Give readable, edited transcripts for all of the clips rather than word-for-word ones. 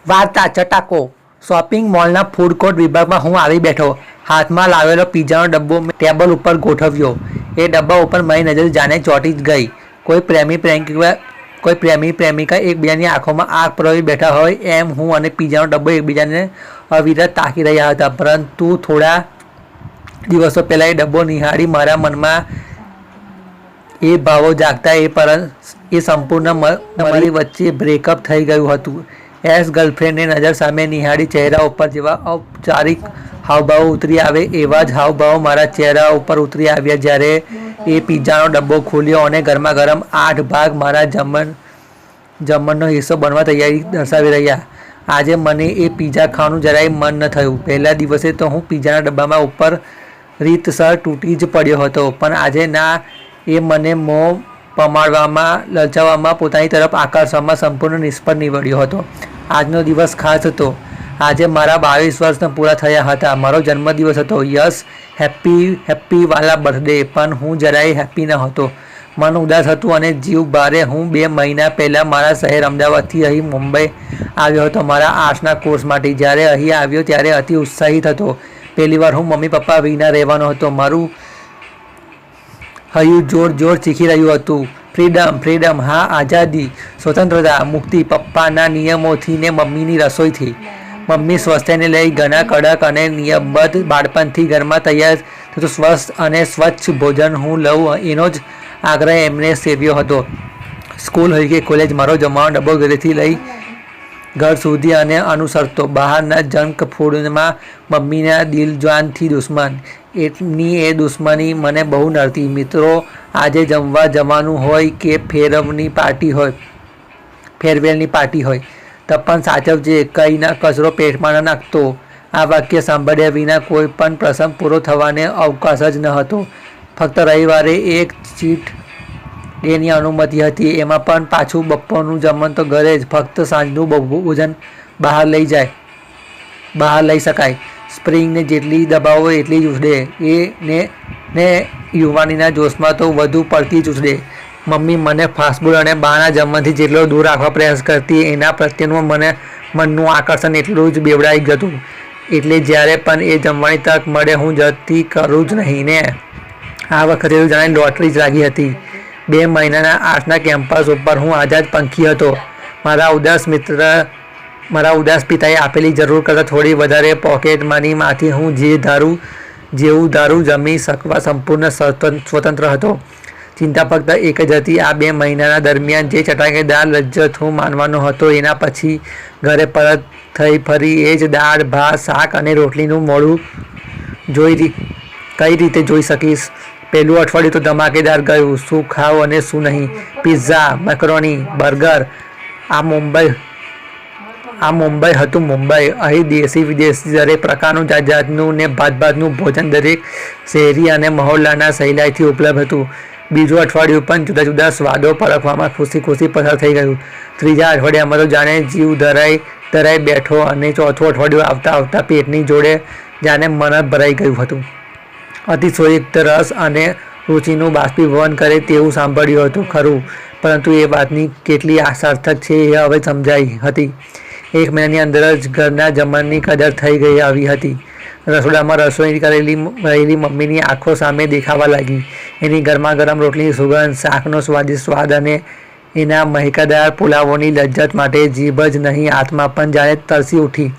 વાર્તા ચટાકો shopping મોલના food court વિભાગમાં હું આવી બેઠો. હાથમાં લાવેલો પિઝાનો ડબ્બો મેં ટેબલ ઉપર ગોઠવ્યો. એ ડબ્બા ઉપર મારી નજર જાણે ચોંટી જ ગઈ. કોઈ પ્રેમી પ્રેમિકા એકબીજાની આંખોમાં આંખ પરોવી બેઠા હોય એમ હું અને પિઝાનો ડબ્બો એકબીજાને અવિરત તાકી રહ્યા હતા. પરંતુ થોડા દિવસો પહેલાં એ ડબ્બો નિહાળી મારા મનમાં એ ભાવો જાગતા એ સંપૂર્ણ મારી વચ્ચે બ્રેકઅપ થઈ ગયું હતું. એસ ગર્લફ્રેન્ડને નજર સામે નિહાળી ચહેરા ઉપર જેવા ઔપચારિક હાવભાવ ઉતરી આવે એવા જ હાવભાવ મારા ચહેરા ઉપર ઉતરી આવ્યા જ્યારે એ પિઝાનો ડબ્બો ખોલ્યો અને ગરમા ગરમ 8 ભાગ મારા જમણનો હિસ્સો બનવા તૈયારી દર્શાવી રહ્યા. આજે મને એ પિઝા ખાવાનું જરાય મન ન થયું. પહેલા દિવસે તો હું પિઝાના ડબ્બામાં ઉપર રીતસર તૂટી જ પડ્યો હતો, પણ આજે ના, એ મને મોં પમાડવામાં લલચાવવામાં પોતાની તરફ આકર્ષવામાં સંપૂર્ણ નિષ્ફળ નીવડ્યો હતો. આજનો દિવસ ખાસ હતો. આજે મારા 22 વર્ષ પૂરા થયા હતા. મારો જન્મદિવસ હતો. યસ, હેપી વાલા બર્થડે. પણ હું જરાય હેપી ન હતો. મન ઉદાસ હતું અને જીવ ભારે. હું 2 મહિના પહેલાં મારા શહેર અમદાવાદથી અહીં મુંબઈ આવ્યો હતો મારા આર્ટ્સના કોર્સ માટે. જ્યારે અહીં આવ્યો ત્યારે અતિ ઉત્સાહિત હતો. પહેલીવાર હું મમ્મી પપ્પા વિના રહેવાનો હતો. મારું હૈયું જોર ચીખી રહ્યું હતું. ફ્રીડમ, હા, આઝાદી, સ્વતંત્રતા, મુક્તિ. પપ્પાના નિયમોથી ને મમ્મીની રસોઈથી. મમ્મી સ્વાસ્થ્યને લઈ ઘણા કડક અને નિયમબદ્ધ. બાળપણથી ઘરમાં તૈયાર થતું સ્વસ્થ અને સ્વચ્છ ભોજન હું લઉં એનો જ આગ્રહ એમને સેવ્યો હતો. સ્કૂલ હોય કે કોલેજ, મારો જમવાનો ડબ્બો ઘરેથી લઈ ઘર સુધી અને અનુસરતો. બહારના જંક ફૂડમાં મમ્મીના દિલજાનથી દુશ્મન. એમની એ દુશ્મની મને બહુ નડતી. મિત્રો, આજે જમવા જવાનું હોય કે ફેરવેલની પાર્ટી હોય તો પણ સાચવજે, કંઈ ના કચરો પેટમાં ન નાખતો. આ વાક્ય સાંભળ્યા વિના કોઈ પણ પ્રસંગ પૂરો થવાને અવકાશ જ ન હતો. ફક્ત રવિવારે એક ચીટ ડેની અનુમતિ હતી. એમાં પણ પાછું બપોરનું જમણ તો ઘરે જ. ફક્ત સાંજનું ભોજન બહાર લઈ શકાય. સ્પ્રિંગને જેટલી દબાવો એટલી જ ઉછળે. ને યુવાનીના જોશમાં તો વધુ પડતી જ ઉછળે. મમ્મી મને ફાસ્ટફૂડ અને બહારના જમવાથી જેટલો દૂર રાખવા પ્રયાસ કરતી એના પ્રત્યેનું મનનું આકર્ષણ એટલું જ બેવડાઈ જતું. એટલે જ્યારે પણ એ જમવાની તક મળે હું જતી કરું જ નહીં ને. આ વખતે તો જાણે લોટરી જ લાગી હતી. 2 મહિનાના આર્ટ્સના કેમ્પસ ઉપર હું આઝાદ પંખી હતો. મારા ઉદાસ પિતાએ આપેલી જરૂર કરતાં થોડી વધારે પોકેટ મનીમાંથી હું જેવું ધારું જમી શકવા સંપૂર્ણ સ્વતંત્ર હતો. ચિંતા ફક્ત એક જ હતી. આ 2 મહિનાના દરમિયાન જે ચટાકેદાર લજ્જત હું માનવાનો હતો એના પછી ઘરે પરત થઈ ફરી એ જ દાળ, ભાત, શાક અને રોટલીનું મોઢું કઈ રીતે જોઈ શકીશ? પહેલું અઠવાડિયું તો ધમાકેદાર ગયું. શું ખાવ અને શું નહીં. Pizza, macaroni, burger. આ મુંબઈ હતું. મુંબઈ. અહીં દેશી વિદેશી દરેક પ્રકારનું જાતનું ને ભાતનું ભોજન દરેક શહેરી અને મહોલ્લાના સહેલાઈથી ઉપલબ્ધ હતું. બીજું અઠવાડિયું પણ જુદા જુદા સ્વાદો પરખવામાં ખુશી પસાર થઈ ગયું. ત્રીજા અઠવાડિયામાં તો જાણે જીવ ધરાઈ બેઠો અને ચોથું અઠવાડિયું આવતા પેટની જોડે જાણે મન ભરાઈ ગયું હતું. અતિશયોક્ત રસ અને રુચિનું બાષ્પીભવન કરે તેવું સાંભળ્યું હતું ખરું, પરંતુ એ વાતની કેટલી સાર્થક છે એ હવે સમજાઈ હતી. 1 મહિનાની અંદર જ ઘરના જમણની કદર થઈ ગઈ આવી હતી. રસોડામાં રસોઈ રહેલી મમ્મીની આંખો સામે દેખાવા લાગી. એની ગરમા ગરમ રોટલીની સુગંધ, શાકનો સ્વાદિષ્ટ સ્વાદ અને એના મહેકાદાર પુલાવોની લજ્જત માટે જીભ જ નહીં આત્મા પણ જાણે તરસી ઉઠી.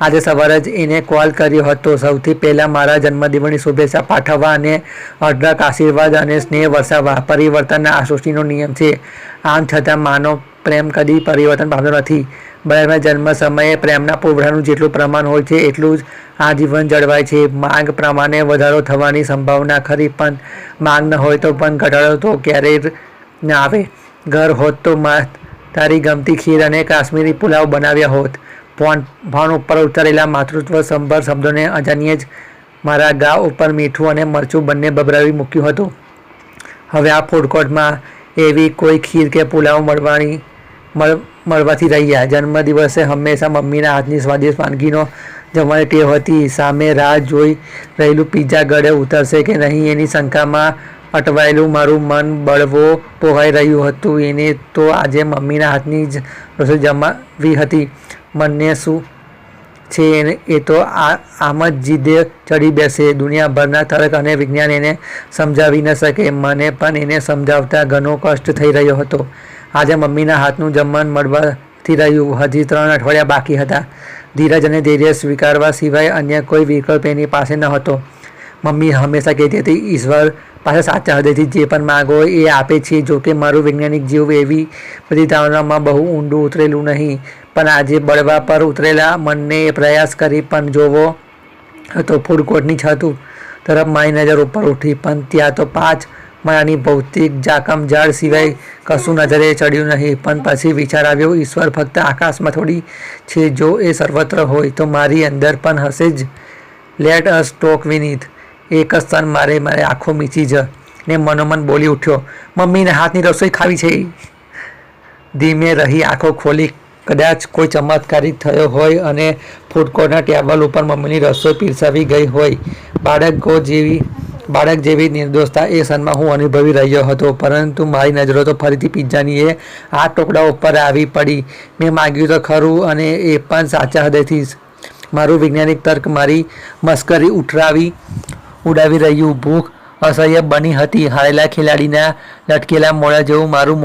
આજે સવારે જ એને કોલ કર્યો હતો. સૌથી પહેલાં મારા જન્મદિવસની શુભેચ્છા પાઠવવા અને અઢળક આશીર્વાદ અને સ્નેહ વરસાવવા. પરિવર્તનના આ સૃષ્ટિનો નિયમ છે. આમ છતાં માનવ પ્રેમ કદી પરિવર્તન પામતો નથી. બાળકના જન્મ સમયે પ્રેમના પુરવઠાનું જેટલું પ્રમાણ હોય છે એટલું જ આ જીવન જળવાય છે. માંગ પ્રમાણે વધારો થવાની સંભાવના ખરી, પણ માંગ ન હોય તો પણ ઘટાડો તો ક્યારેય ન આવે. ઘર હોત તો તારી ગમતી ખીર અને કાશ્મીરી પુલાવ બનાવ્યા હોત. ફોન ઉપર ઉતારેલા માતૃત્વ સંભર શબ્દોને અજાણીએ જ મારા ગા ઉપર મીઠું અને મરચું બંને ભભરાવી મૂક્યું હતું. હવે આ ફૂડકોર્ટમાં એવી કોઈ ખીર કે પુલાવ મળવાથી રહ્યા. જન્મદિવસે હંમેશા મમ્મીના હાથની સ્વાદિષ્ટ વાનગીનો જમવાની ટેવ હતી. સામે રાહ જોઈ રહેલું પિઝા ગળે ઉતરશે કે નહીં એની શંકામાં અટવાયેલું મારું મન બળવો પોહાઈ રહ્યું હતું. એને તો આજે મમ્મીના હાથની જ રસોઈ જમાવી હતી. મનને શું છે એ તો આમ જ જીદે ચડી બેસે. દુનિયાભરના તર્ક અને વિજ્ઞાન એને સમજાવી ન શકે. મને પણ એને સમજાવતા ઘણો કષ્ટ થઈ રહ્યો હતો. આજે મમ્મીના હાથનું જમવાનું મળવાથી રહ્યું. હજી 3 અઠવાડિયા બાકી હતા. ધીરજ અને ધૈર્ય સ્વીકારવા સિવાય અન્ય કોઈ વિકલ્પ એની પાસે ન હતો. મમ્મી હંમેશા કહેતી હતી, ઈશ્વર પાસે સાચા હૃદયથી જે પણ માગો એ આપે છે. જોકે મારું વૈજ્ઞાનિક જીવ એવી બધી ધારણામાં બહુ ઊંડું ઉતરેલું નહીં, પણ આજે બળવા પર ઉતરેલા મનને એ પ્રયાસ કરી પણ જોવો હતો. ફૂડ કોર્ટની છત તરફ મારી નજર ઉપર ઉઠી, પણ ત્યાં તો 5 માળાની ભૌતિક જાકમજાળ સિવાય કશું નજરે ચડ્યું નહીં. પણ પછી વિચાર આવ્યો, ઈશ્વર ફક્ત આકાશમાં થોડી છે. જો એ સર્વત્ર હોય તો મારી અંદર પણ હશે જ. લેટ અસ ટોક વિનીત. એક જ ક્ષણ મારે આંખો મીચી જ ને મનોમન બોલી ઉઠ્યો, મમ્મીના હાથની રસોઈ ખાવી છે. ધીમે રહી આંખો ખોલી. કદાચ કોઈ ચમત્કારિક થયો હોય અને ફૂડ કોર્ટના ટેબલ ઉપર મમ્મીની રસોઈ પીરસાવી ગઈ હોય. બાળક જેવી નિર્દોષતા એ ક્ષણમાં હું અનુભવી રહ્યો હતો. પરંતુ મારી નજરો તો ફરીથી પિઝાની એ 8 ટુકડા ઉપર આવી પડી. મેં માગ્યું તો ખરું, અને એ પણ સાચા હૃદયથી. મારું વૈજ્ઞાનિક તર્ક મારી મશ્કરી ઉડાવી રહ્યું. ભૂખ અસહ્ય બની હતી. હારેલા ખેલાડીના લટકેલા મોડા જેવું મારું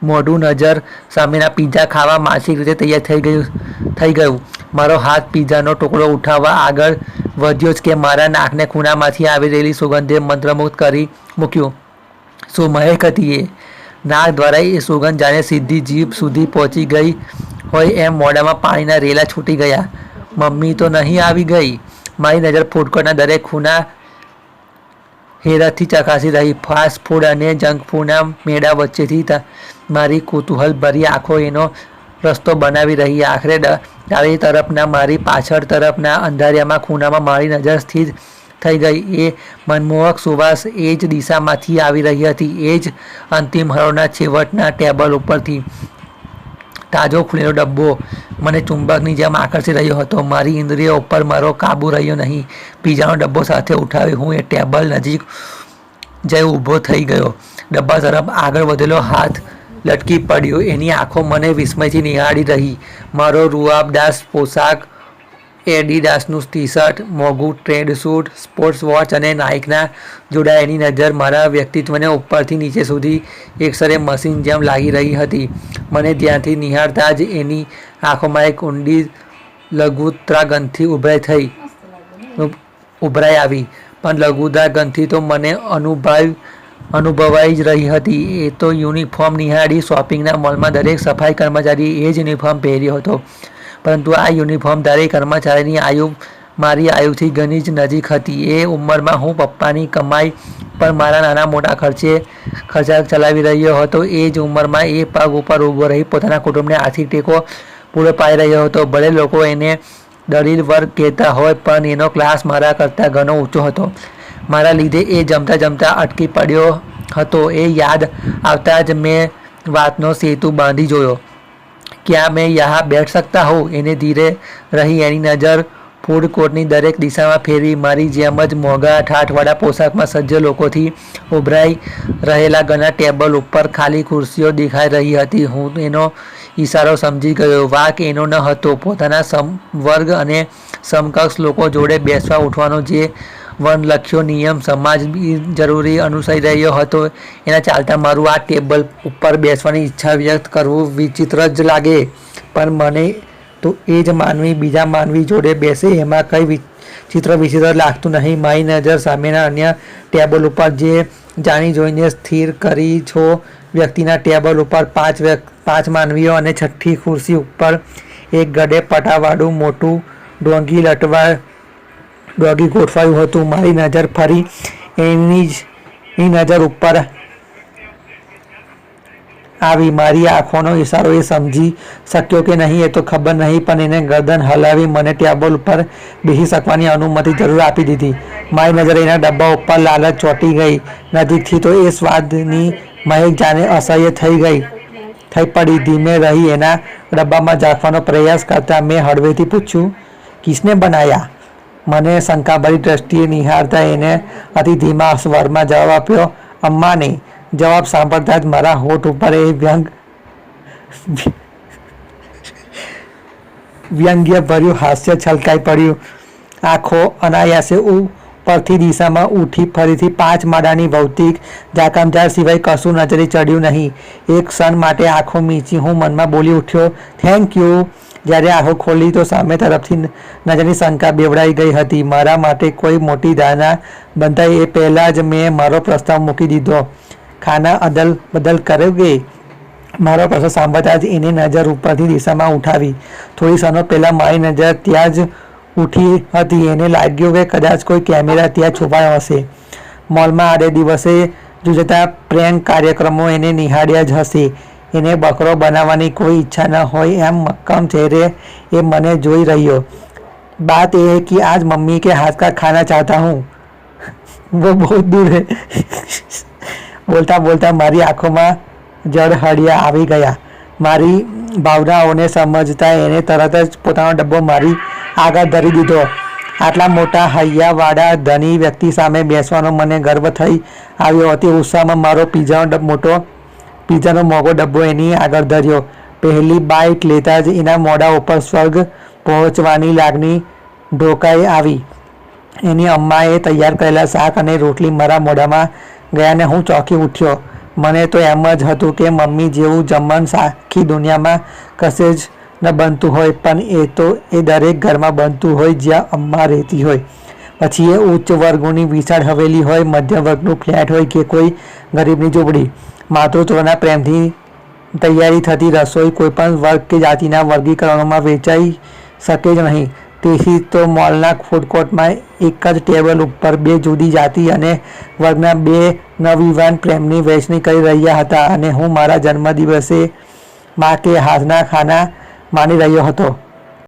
મોઢું નજર સામેના પિઝા ખાવા માનસિક રીતે તૈયાર થઈ ગયું. મારો હાથ પિઝાનો ટુકડો ઉઠાવવા આગળ વધ્યો જ કે મારા નાકને ખૂણામાંથી આવી રહેલી સુગંધે મંત્રમુગ્ધ કરી મૂક્યું. શું મહેક હતી એ! નાક દ્વારા એ સુગંધ જાણે સીધી જીભ સુધી પહોંચી ગઈ હોય એમ મોઢામાં પાણીના રેલા છૂટી ગયા. મમ્મી તો નહીં આવી ગઈ? મારી નજર ફૂડ કોર્ટના દરેક ખૂણા હેરતથી ચકાસી રહી. ફાસ્ટ ફૂડ અને જંક ફૂડના મેળા વચ્ચેથી મારી કુતૂહલભરી આંખો એનો રસ્તો બનાવી રહી. આખરે ડાળી તરફના મારી પાછળ તરફના અંધારિયામાં ખૂણામાં મારી નજર સ્થિર થઈ ગઈ. એ મનમોહક સુવાસ એ જ દિશામાંથી આવી રહી હતી. એ જ અંતિમ હરોળના છેવટના ટેબલ ઉપરથી. તાજો ખુલેલો ડબ્બો મને ચુંબકની જેમ આકર્ષી રહ્યો હતો. મારી ઇન્દ્રિયો ઉપર મારો કાબુ રહ્યો નહીં. પિઝાનો ડબ્બો સાથે ઉઠાવી હું એ ટેબલ નજીક જઈ ઊભો થઈ ગયો. ડબ્બા તરફ આગળ વધેલો હાથ લટકી પડ્યો. એની આંખો મને વિસ્મયથી નિહાળી રહી. મારો રૂઆબદાર પોશાક, એડિડાસનું ટી-શર્ટ, મોંઘું ટ્રેડ સૂટ, સ્પોર્ટ્સ વોચ અને નાઇકના જોડા. એની નજર મારા વ્યક્તિત્વને ઉપરથી નીચે સુધી એકસરે મશીન જેમ લાગી રહી હતી. મને ધ્યાનથી નિહાળતા જ એની આંખોમાં એક ઊંડી લઘુત્રા ગંધી ઉભરાઈ આવી. પણ લઘુત્રા ગંધી તો મને અનુભવાઈ જ રહી હતી. એ તો યુનિફોર્મ નિહાળી. શોપિંગના મોલમાં દરેક સફાઈ કર્મચારી એ જ યુનિફોર્મ પહેર્યો હતો. પરંતુ આ યુનિફોર્મધારી કર્મચારીની આયુ મારી આયુથી ઘણી જ નજીક હતી. એ ઉંમરમાં હું પપ્પાની કમાઈ પર મારા નાના મોટા ખર્ચા ચલાવી રહ્યો હતો. એ જ ઉંમરમાં એ પગ ઉપર ઊભો રહી પોતાના કુટુંબને આર્થિક ટેકો પૂરો પાડી રહ્યો હતો. ભલે લોકો એને દલીલ વર્ગ કહેતા હોય, પણ એનો ક્લાસ મારા કરતાં ઘણો ઊંચો હતો. મારા લીધે એ જમતા અટકી પડ્યો હતો. એ યાદ આવતા જ મેં વાતનો સેતુ બાંધી જોયો. क्या मैं यहाँ बैठ सकता हूँ? એને ધીરે રહી એની નજર ફૂડ કોર્ટની દરેક દિશામાં ફેરવી. મારી જેમ જ મોંઘા ઠાઠવાળા પોશાકમાં સજ્જ લોકોથી ઉભરાઈ રહેલા ઘણા ટેબલ ઉપર ખાલી ખુરશીઓ દેખાઈ રહી હતી. હું એનો ઈશારો સમજી ગયો. વાંક એનો ન હતો. પોતાના સમવર્ગ અને સમકક્ષ લોકો જોડે બેસવા ઉઠવાનો જે વનલખ્યો નિયમ સમાજ જરૂરી અનુસરી રહ્યો હતો, એના ચાલતા મારું આ ટેબલ ઉપર બેસવાની ઈચ્છા વ્યક્ત કરવું વિચિત્ર જ લાગે. પણ મને તો એ જ માનવી બીજા માનવી જોડે બેસે એમાં કંઈ વિચિત્ર લાગતું નહીં. મારી નજર સામેના અન્ય ટેબલ ઉપર જે જાણી જોઈને સ્થિર કરી છો વ્યક્તિના ટેબલ ઉપર 5 માનવીઓ અને છઠ્ઠી ખુરશી ઉપર એક ગડે પટાવાળું મોટું ડોગી ગોઠવાયું હતું. મારી નજર ફરી એની નજર ઉપર આવી. મારી આંખોનો ઈશારો એ સમજી શક્યો કે નહીં એ તો ખબર નહીં, પણ એને ગરદન હલાવી મને ટેબલ ઉપર બેસી શકવાની અનુમતિ જરૂર આપી દીધી. મારી નજર એના ડબ્બા ઉપર લાલચ ચોંટી ગઈ. નજીકથી તો એ સ્વાદની મહેક જાણે અસહ્ય થઈ પડી. ધીમે રહી એના ડબ્બામાં ઝાંખવાનો પ્રયાસ કરતા મેં હળવેથી પૂછ્યું, કિસને બનાયા? મને શંકાભરી દ્રષ્ટિએ નિહાળતા એને અતિ ધીમા સ્વરમાં જવાબ આપ્યો, અમ્માને. જવાબ સાંભળતા જ મારા હોઠ ઉપર એ વ્યંગ્યભર્યું હાસ્ય છલકાઈ પડ્યું. આંખો અનાયાસે ઉપરથી દિશામાં ઉઠી ફરીથી 5 માળાની ભૌતિક ઝાકમઝાળ સિવાય કશું નજરે ચડ્યું નહીં. એક ક્ષણ માટે આંખો મીચી હું મનમાં બોલી ઉઠ્યો, થેન્ક યુ. જ્યારે આંખો ખોલી તો સામે તરફથી નજરની શંકા બેવડાઈ ગઈ હતી. મારા માટે કોઈ મોટી ધારણા બંધાય એ પહેલાં જ મેં મારો પ્રસ્તાવ મૂકી દીધો. ખાના અદલ બદલ કરોગે? મારો પ્રશ્ન સાંભળતા જ એને નજર ઉપરથી દિશામાં ઉઠાવી. થોડી ક્ષણો પહેલાં મારી નજર ત્યાં જ ઉઠી હતી. એને લાગ્યું કે કદાચ કોઈ કેમેરા ત્યાં છુપાયો હશે. મોલમાં આડે દિવસે જુજતા પ્રેન્ક કાર્યક્રમો એને નિહાળ્યા જ હશે. એને બકરો બનાવવાની કોઈ ઈચ્છા ન હોય એમ મક્કમ ચહેરે એ મને જોઈ રહ્યો. बात यह है कि आज मम्मी के हाथ का खाना चाहता हूँ. वो बहुत दूर है. बोलता बोलता मारी आंखों જળહળિયા આવી ગયા. મારી ભાવનાઓને સમજતા એને તરત જ પોતાનો ડબ્બો મારી આગળ ધરી દીધો. આટલા મોટા હૈયાવાળા ધની વ્યક્તિ સામે બેસવાનો મને ગર્વ થઈ આવ્યો. અતિ ઉત્સાહમાં મારો પીઝાનો મોગો ડબ્બો એની આગળ ધર્યો. પહેલી બાઇટ લેતા જ એના મોઢા ઉપર સ્વર્ગ પહોંચવાની લાગણી ઢોકાઈ આવી. એની અમ્માએ તૈયાર કરેલા શાક અને રોટલી મારા મોઢામાં ગયા ને હું ચોંકી ઉઠ્યો. મને તો એમ જ હતું કે મમ્મી જેવું જમવાનું આખી દુનિયામાં કશે જ ન બનતું હોય, પણ એ દરેક ઘરમાં બનતું હોય જ્યાં અમ્મા રહેતી હોય. પછી એ ઉચ્ચ વર્ગોની વિશાળ હવેલી હોય, મધ્ય વર્ગનું ફ્લેટ હોય કે કોઈ ગરીબની ઝૂંપડી. માતૃત્વના પ્રેમથી તૈયારી થતી રસોઈ કોઈપણ વર્ગ કે જાતિના વર્ગીકરણોમાં વેચાઈ શકે જ નહીં. તેથી તો મોલના ફૂડકોર્ટમાં એક જ ટેબલ ઉપર 2 જુદી જાતિ અને વર્ગના 2 નવયુવાન પ્રેમની વહેંચણી કરી રહ્યા હતા અને હું મારા જન્મદિવસે મા કે હાથના ખાના માણી રહ્યો હતો.